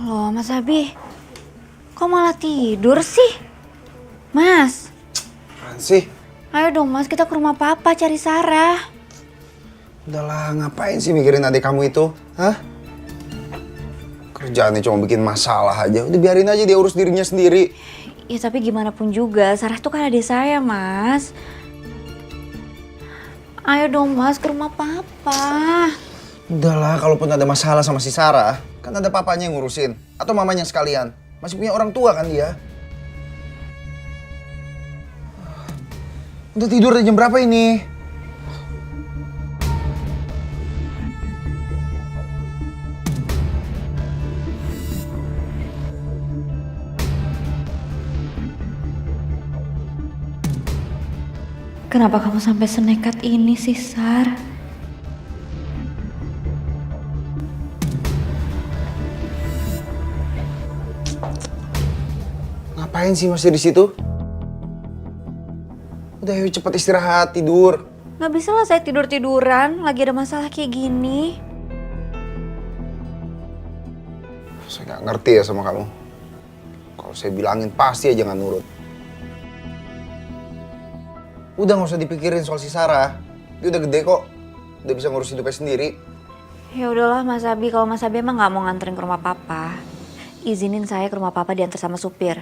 Loh, Mas Abi, kok malah tidur sih? Mas, Apaan sih? ayo dong Mas, kita ke rumah Papa cari Sarah. Udahlah, ngapain sih mikirin adik kamu itu? Hah? Kerjaannya cuma bikin masalah aja. Udah biarin aja dia urus dirinya sendiri. Ya tapi gimana pun juga, Sarah tuh kan adik saya, Mas. Ayo dong Mas, ke rumah Papa. Udahlah, kalaupun ada masalah sama si Sarah, kan ada papanya yang ngurusin. Atau mamanya sekalian. Masih punya orang tua kan dia? Udah tidur jam berapa ini? Kenapa kamu sampai senekat ini sih, Sar? Ngapain sih masih di situ? Udah yuk cepet istirahat, tidur. Gak bisa lah saya tidur-tiduran, lagi ada masalah kayak gini. Saya nggak ngerti ya sama kamu. Kalau saya bilangin pasti aja nggak nurut. Udah nggak usah dipikirin soal si Sarah. Dia udah gede kok. Udah bisa ngurus hidupnya sendiri. Ya udahlah Mas Abi, kalau Mas Abi emang nggak mau nganterin ke rumah Papa, izinin saya ke rumah Papa diantar sama supir.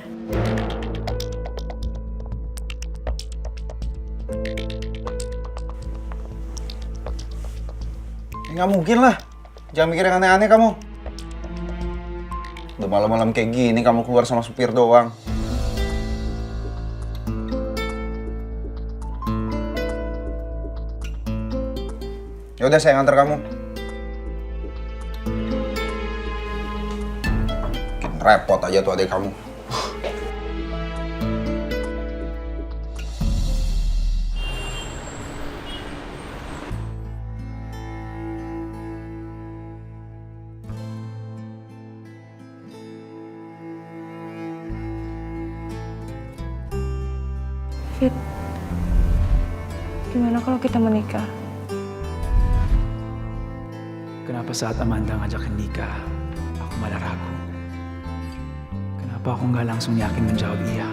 Ya, nggak mungkin lah. Jangan mikir yang aneh-aneh kamu. Udah malam-malam kayak gini kamu keluar sama supir doang. Ya udah saya nganter kamu. Bikin repot aja tuh adik kamu. Fit, gimana kalau kita menikah? Kenapa saat Amanda ngajakin nikah, aku malah ragu? Kenapa aku nggak langsung yakin menjawab iya?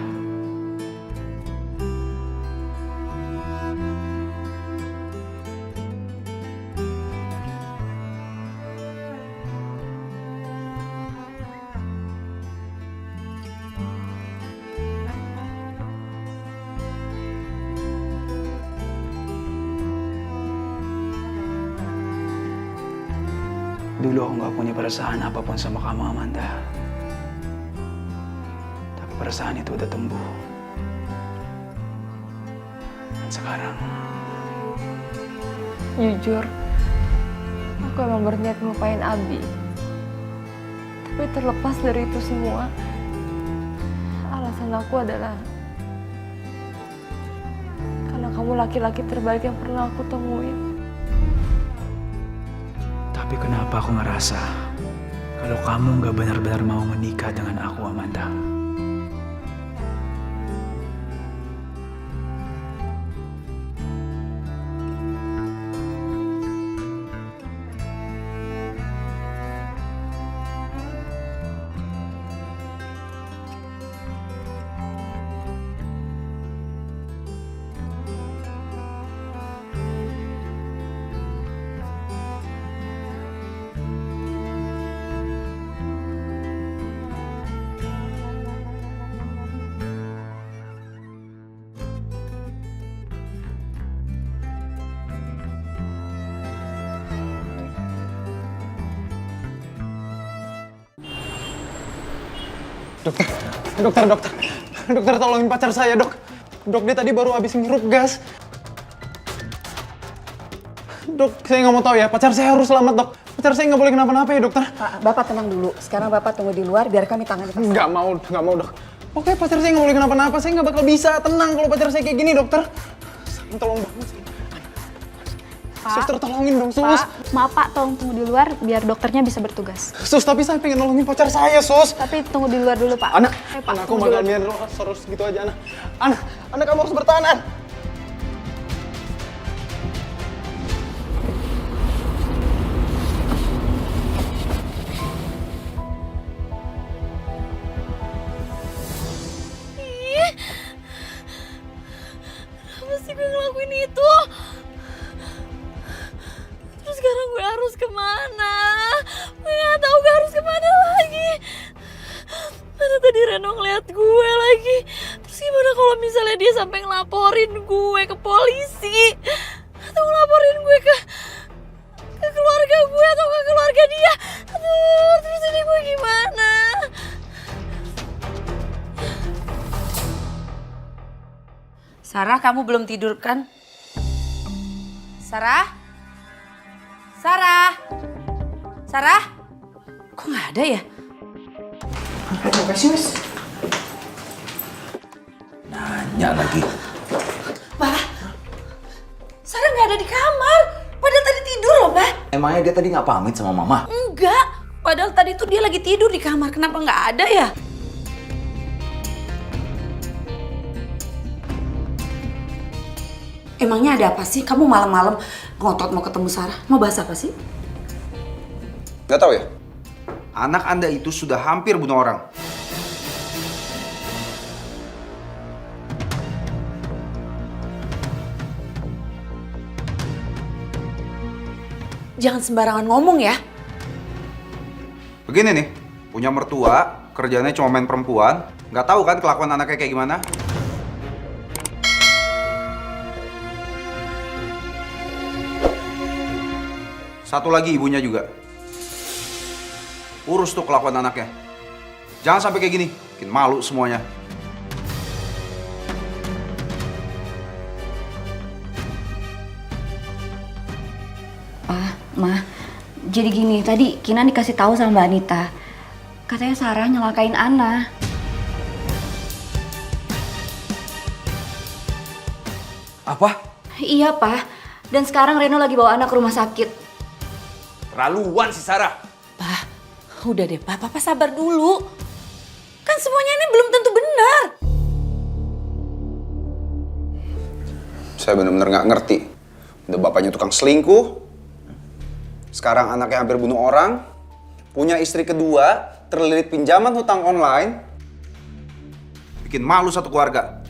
Dulu aku nggak punya perasaan apapun sama kamu, Amanda. Tapi perasaan itu udah tumbuh. Dan sekarang, Jujur, aku emang berniat melupain Abi. Tapi terlepas dari itu semua, alasan aku adalah karena kamu laki-laki terbaik yang pernah aku temuin. tapi kenapa aku ngerasa kalau kamu nggak benar-benar mau menikah dengan aku, Amanda? Dokter tolongin pacar saya, dok. Dok, dia tadi baru habis ngirup gas. Dok, saya nggak mau tahu ya, pacar saya harus selamat, dok. Pacar saya nggak boleh kenapa-napa ya, dokter. Pak, Bapak tenang dulu. Sekarang Bapak tunggu di luar biar kami tangani pasien. Nggak mau, dok. Oke, pacar saya nggak boleh kenapa-napa. Saya nggak bakal bisa tenang kalau pacar saya kayak gini, dokter. Tolong banget sih. Pak, Suster, tolongin dong, Sus. Pak, maaf Pak, tolong tunggu di luar biar dokternya bisa bertugas. Sus, tapi saya pengen nolongin pacar saya, Sus. Tapi tunggu di luar dulu Pak. Anak, Pak, aku tunggu bakal dulu. biarin lo terus gitu aja, anak kamu harus bertahan, An. sampai ngelaporin gue ke polisi. Atau ngelaporin gue ke keluarga gue atau ke keluarga dia. Aduh, terus ini gue gimana? Sarah, kamu belum tidur kan? Sarah? Sarah? Sarah? Kok nggak ada ya? Apa sih, Mas? Nanya lagi. Pak, Sarah nggak ada di kamar. Padahal tadi tidur loh, Pak. Emangnya dia tadi nggak pamit sama mama? Enggak. Padahal tadi tuh dia lagi tidur di kamar. Kenapa nggak ada ya? Emangnya ada apa sih? Kamu malam-malam ngotot mau ketemu Sarah? Mau bahas apa sih? Gak tahu ya? Anak Anda itu sudah hampir bunuh orang. Jangan sembarangan ngomong ya. Begini nih, punya mertua, kerjanya cuma main perempuan, nggak tahu kan kelakuan anaknya kayak gimana? Satu lagi ibunya juga. Urus tuh kelakuan anaknya. Jangan sampai kayak gini, bikin malu semuanya. Ma, jadi gini, tadi Kinan dikasih tahu sama Mbak Anita. Katanya Sarah nyelakain Ana. Apa? Iya, Pak. Dan sekarang Reno lagi bawa Ana ke rumah sakit. Terlaluan si Sarah. Pak, udah deh Pak. Papa sabar dulu. Kan semuanya ini belum tentu benar. Saya benar-benar nggak ngerti. Udah bapaknya tukang selingkuh, sekarang anaknya hampir bunuh orang, punya istri kedua, terlilit pinjaman hutang online, bikin malu satu keluarga.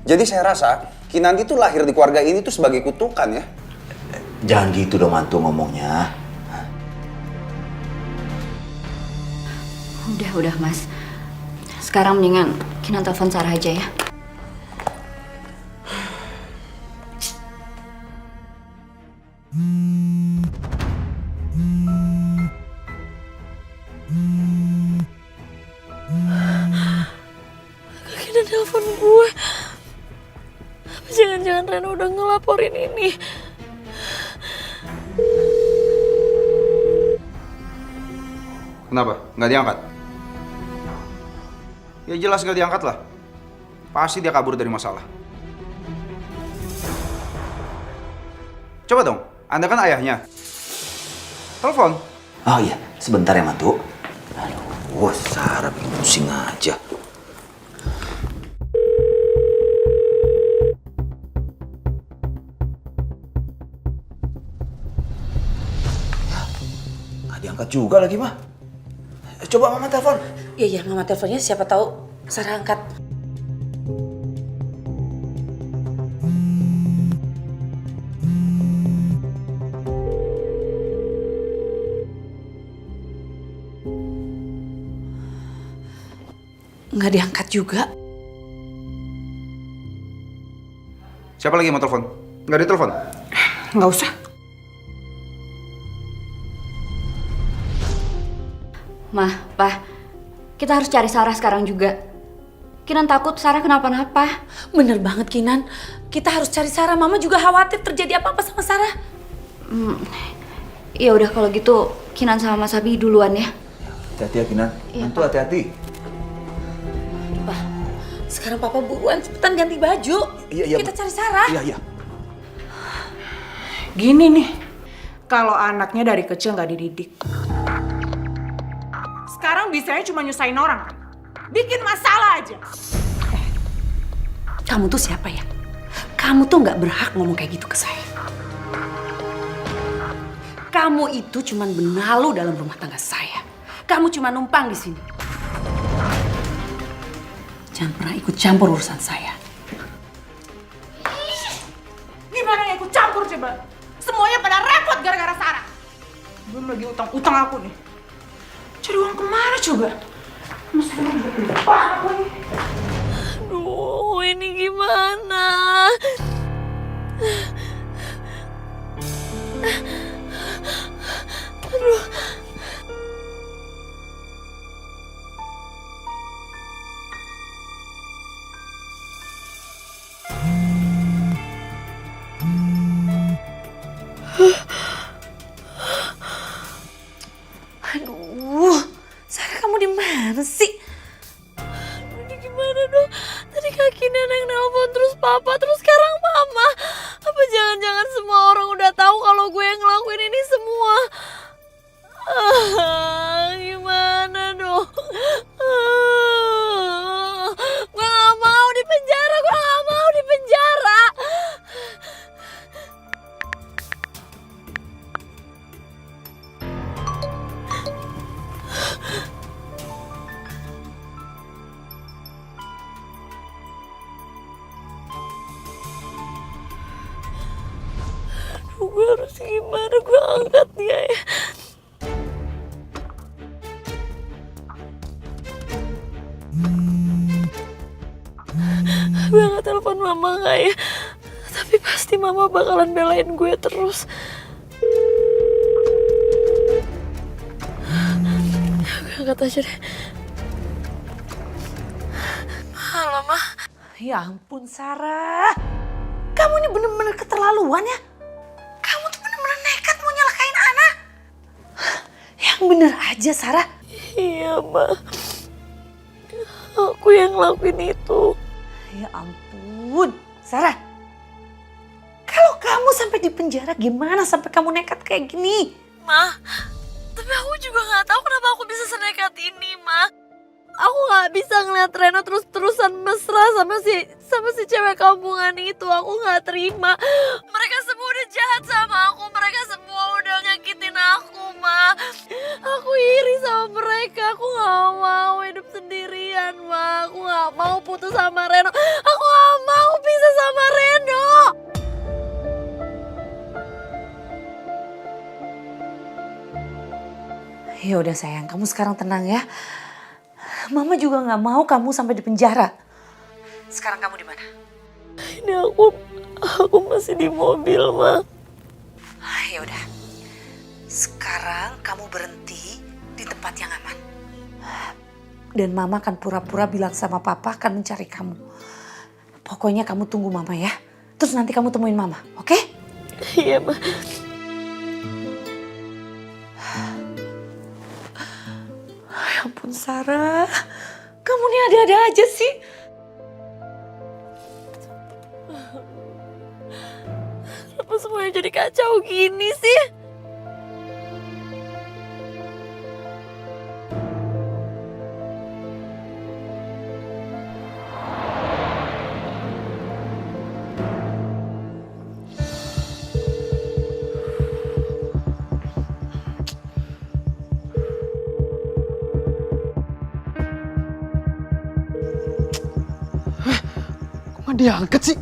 Jadi saya rasa Kinanti tuh lahir di keluarga ini tuh sebagai kutukan ya. Jangan gitu dong mantu ngomongnya. Udah, Mas. Sekarang mendingan Kinan telepon Sarah aja ya. Kinan telepon gue. Apa jangan-jangan Reno udah ngelaporin ini? Kenapa? Nggak diangkat? Ya jelas nggak diangkat lah. Pasti dia kabur dari masalah. Coba dong, Anda kan ayahnya. Telepon. Oh iya, sebentar ya mantu. Aduh, Sarah bikin pusing aja. Nggak diangkat juga lagi, mah. Coba mama telepon. Iya, mama teleponnya siapa tahu Sarah angkat. Nggak diangkat juga. Siapa lagi yang mau telepon? Nggak ditelepon? Nggak usah. Mah, Pak, kita harus cari Sarah sekarang juga. Kinan takut Sarah kenapa-napa. Bener banget Kinan. Kita harus cari Sarah. Mama juga khawatir terjadi apa-apa sama Sarah. Ya udah kalau gitu Kinan sama Mas Abi duluan ya. Hati-hati ya, Kinan. Mantu hati-hati. Pak, sekarang Papa buruan cepetan ganti baju. Iya. Kita cari Sarah. Iya. Gini nih, kalau anaknya dari kecil nggak dididik. Sekarang bisanya cuma nyusahin orang kan? Bikin masalah aja. Kamu tuh siapa ya? Kamu tuh nggak berhak ngomong kayak gitu ke saya. Kamu itu cuma benalu dalam rumah tangga saya. Kamu cuma numpang di sini. Jangan pernah ikut campur urusan saya. Gimana ya ikut campur coba? Semuanya pada repot gara-gara Sarah. Belum lagi utang-utang aku nih. Cari uang kemana coba? Masa lupa aku nih. Aduh, ini gimana? Aduh. Aduh, Sarah kamu di mana sih? Ini gimana dong? Tadi kaki nenek nelpon terus papa terus sekarang mama. Apa jangan-jangan semua orang udah tahu kalau gue yang ngelakuin ini semua? Gimana dong? Gue gak mau di penjara, gue gak mau di penjara. Aduh, gue harus gimana? Gue angkat dia ya. Gue angkat telepon mama gak ya? Tapi pasti mama bakalan belain gue terus. Gue angkat aja deh. Halo, Ma. Ya ampun Sarah, kamu ini bener-bener keterlaluan ya. Kamu tuh bener-bener nekat mau nyelakain anak. Yang bener aja Sarah. Iya, Ma. Aku yang ngelakuin itu. Ya ampun Sarah, kalau kamu sampai di penjara gimana sampai kamu nekat kayak gini? Ma, tapi aku juga gak tahu kenapa aku bisa senekat ini, Ma. Aku gak bisa ngeliat Reno terus-terusan mesra sama si cewek kampungan itu. Aku gak terima. Mereka semua udah jahat sama aku. Mereka semua udah nyakitin aku, Ma. Aku iri sama mereka. Aku gak mau hidup sendirian, Ma. Aku gak mau putus sama Reno. Aku gak mau pisah sama Reno. Ya udah sayang, kamu sekarang tenang ya. Mama juga nggak mau kamu sampai di penjara. Sekarang kamu di mana? Ini aku masih di mobil, Ma. Ya udah. Sekarang kamu berhenti di tempat yang aman. Dan Mama akan pura-pura bilang sama Papa akan mencari kamu. Pokoknya kamu tunggu Mama ya. Terus nanti kamu temuin Mama, oke? Iya, Ma. Ya ampun Sarah, kamu nih ada-ada aja sih. Kenapa semuanya jadi kacau gini sih? Kok gak diangkat sih?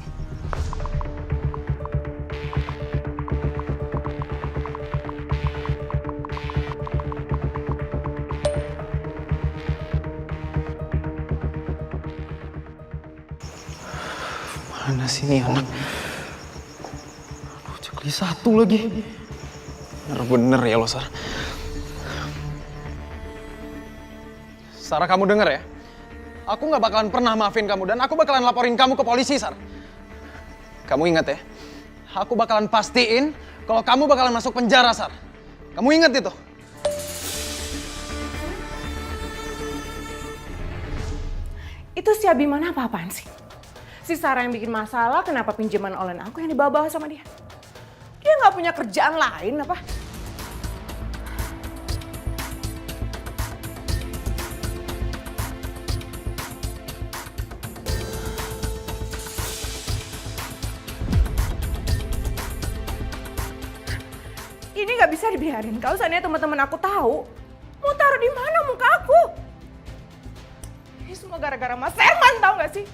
Mana sih nih anak? Aduh, cekli satu lagi. Bener-bener ya lo, Sarah. Sarah, kamu denger ya? Aku gak bakalan pernah maafin kamu dan aku bakalan laporin kamu ke polisi, Sarah. Kamu ingat ya? Aku bakalan pastiin kalau kamu bakalan masuk penjara, Sarah. Kamu ingat itu? Itu si Abimana apa-apaan sih? Si Sarah yang bikin masalah, kenapa pinjaman online aku yang dibawa-bawa sama dia? Dia nggak punya kerjaan lain apa? Ini nggak bisa dibiarin. Kalau seandainya teman-teman aku tahu, mau taruh di mana muka aku? Ini semua gara-gara Mas Herman, tahu nggak sih?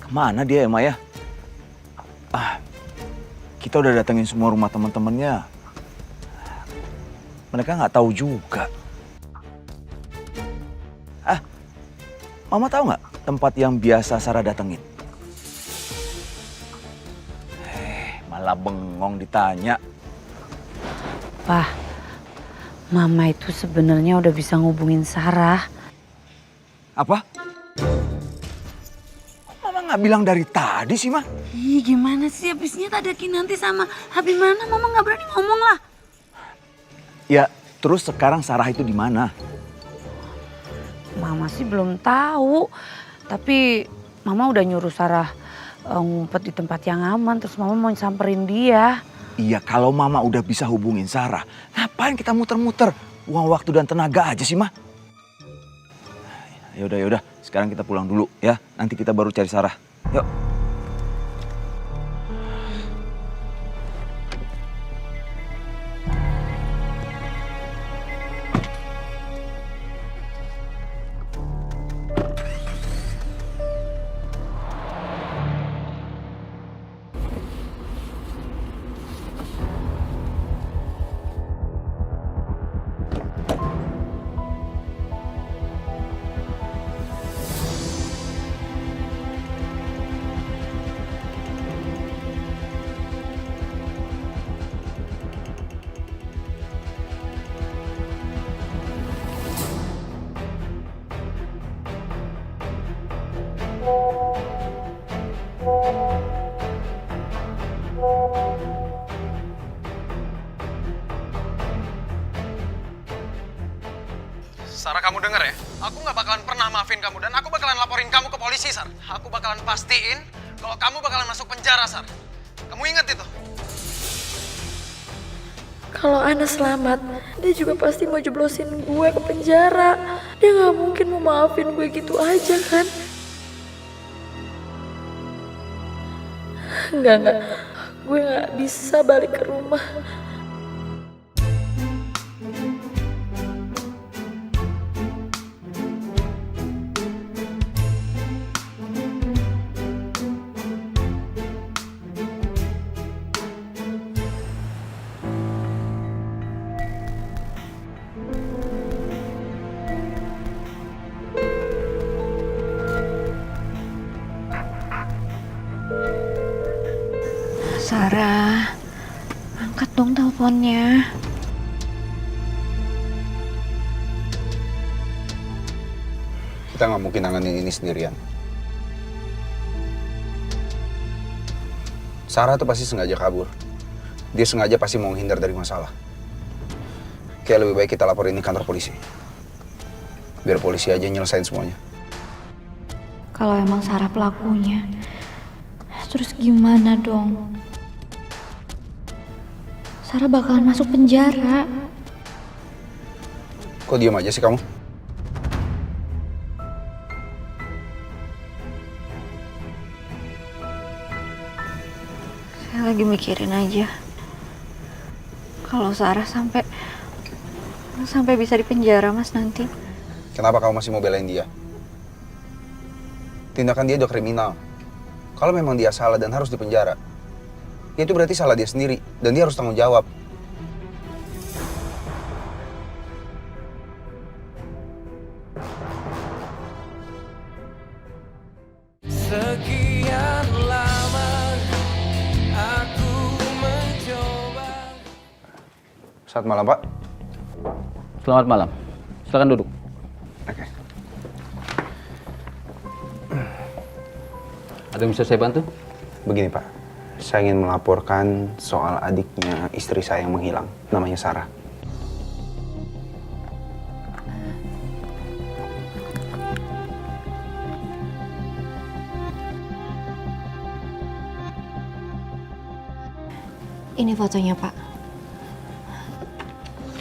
Kemana dia ya, Maya? Kita udah datengin semua rumah teman-temannya. Mereka nggak tahu juga. Mama tahu nggak tempat yang biasa Sarah datengin? Malah bengong ditanya. Pak, Mama itu sebenarnya udah bisa ngubungin Sarah. Apa? Kok Mama nggak bilang dari tadi sih, Ma? Ih, gimana sih? Habisnya tadi Kinanti sama Habimana, Mama nggak berani ngomong lah. Ya, terus sekarang Sarah itu di mana? Mama sih belum tahu, tapi Mama udah nyuruh Sarah ngumpet di tempat yang aman, terus Mama mau samperin dia. Iya, kalau Mama udah bisa hubungin Sarah, ngapain kita muter-muter? Uang waktu dan tenaga aja sih, Ma. Yaudah. Sekarang kita pulang dulu ya. Nanti kita baru cari Sarah. Yuk. Sarah, kamu denger ya? Aku nggak bakalan pernah maafin kamu dan aku bakalan laporin kamu ke polisi, Sar. Aku bakalan pastiin kalau kamu bakalan masuk penjara, Sar. Kamu ingat itu? Kalau Ana selamat, dia juga pasti mau jeblosin gue ke penjara. Dia nggak mungkin mau maafin gue gitu aja kan? Enggak. Gue nggak bisa balik ke rumah. Sarah, angkat dong teleponnya. Kita nggak mungkin nanganin ini sendirian. Sarah tuh pasti sengaja kabur. Dia sengaja pasti mau menghindar dari masalah. Kayak lebih baik kita laporin ini kantor polisi. Biar polisi aja nyelesain semuanya. Kalau emang Sarah pelakunya, terus gimana dong? Sarah bakalan masuk penjara. Kok diam aja sih kamu? Saya lagi mikirin aja. Kalau Sarah sampai bisa di penjara, Mas, nanti. Kenapa kamu masih mau belain dia? Tindakan dia udah kriminal. Kalau memang dia salah dan harus dipenjara, ya itu berarti salah dia sendiri dan dia harus tanggung jawab. Sekian lama aku mencoba. Selamat malam, Pak. Selamat malam. Silakan duduk. Oke. Ada yang bisa saya bantu? Begini, Pak. Saya ingin melaporkan soal adiknya istri saya yang menghilang. Namanya Sarah. Ini fotonya, Pak.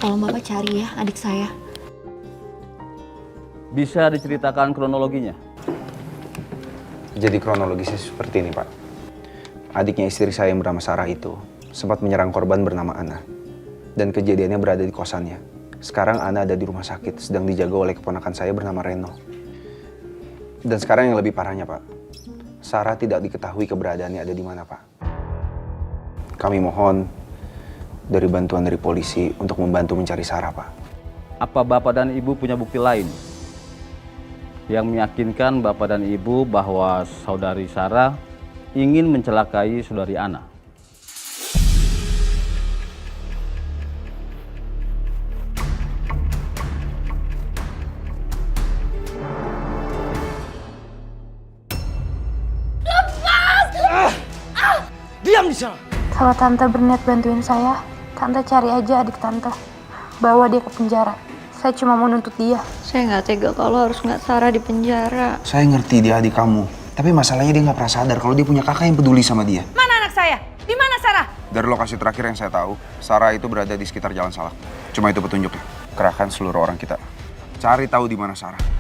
Tolong Bapak cari ya adik saya. Bisa diceritakan kronologinya? Jadi kronologisnya seperti ini, Pak. Adiknya istri saya yang bernama Sarah itu sempat menyerang korban bernama Ana. Dan kejadiannya berada di kosannya. Sekarang Ana ada di rumah sakit, sedang dijaga oleh keponakan saya bernama Reno. Dan sekarang yang lebih parahnya, Pak. Sarah tidak diketahui keberadaannya ada di mana, Pak. Kami mohon dari bantuan dari polisi untuk membantu mencari Sarah, Pak. Apa Bapak dan Ibu punya bukti lain yang meyakinkan Bapak dan Ibu bahwa saudari Sarah ingin mencelakai saudari Ana? Diam di sana. Kalau tante berniat bantuin saya, tante cari aja adik tante. Bawa dia ke penjara. Saya cuma mau nuntut dia. Saya nggak tega kalau harus ngeliat Sarah di penjara. Saya ngerti dia adik kamu. Tapi masalahnya dia nggak pernah sadar kalau dia punya kakak yang peduli sama dia. Mana anak saya? Di mana Sarah? Dari lokasi terakhir yang saya tahu, Sarah itu berada di sekitar Jalan Salak. Cuma itu petunjuknya. Kerahkan seluruh orang kita. Cari tahu di mana Sarah.